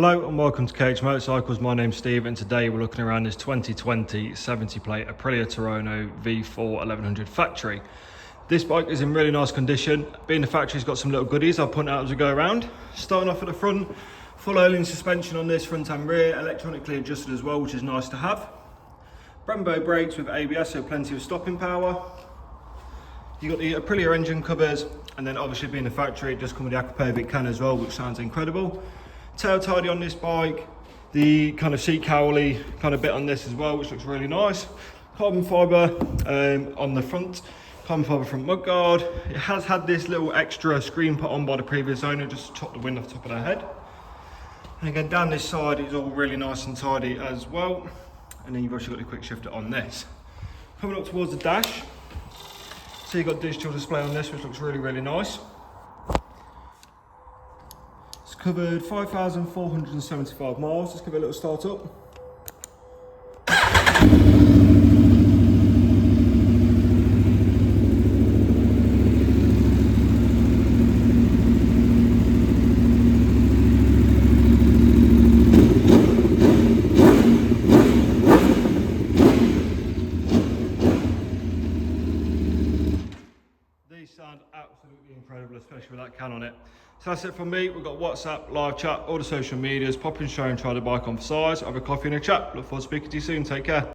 Hello and welcome to KH Motorcycles. My name's Steve and today we're looking around this 2020 70 plate Aprilia Tuono V4 1100 factory. This bike is in really nice condition. Being the factory's got some little goodies I'll point out as we go around. Starting off at the front, full OHLINS suspension on this front and rear, electronically adjusted as well, which is nice to have. BREMBO brakes with ABS, so plenty of stopping power. You've got the Aprilia engine covers, and then obviously being the factory it just comes with the AKRA can as well, which sounds incredible. Tail tidy on this bike, the kind of seat cowly kind of bit on this as well, which looks really nice. Carbon fibre on the front, carbon fibre front mudguard. It has had this little extra screen put on by the previous owner just to chop the wind off the top of their head. And again down this side it's all really nice and tidy as well. And then you've also got the quick shifter on this. Coming up towards the dash, so you've got digital display on this, which looks really nice. It's covered 5,475 miles. Let's give it a little start up. These sound absolutely incredible, especially with that can on it. So that's it from me. We've got WhatsApp, live chat, all the social medias. Pop in, show and try the bike on for size. Have a coffee and a chat. Look forward to speaking to you soon. Take care.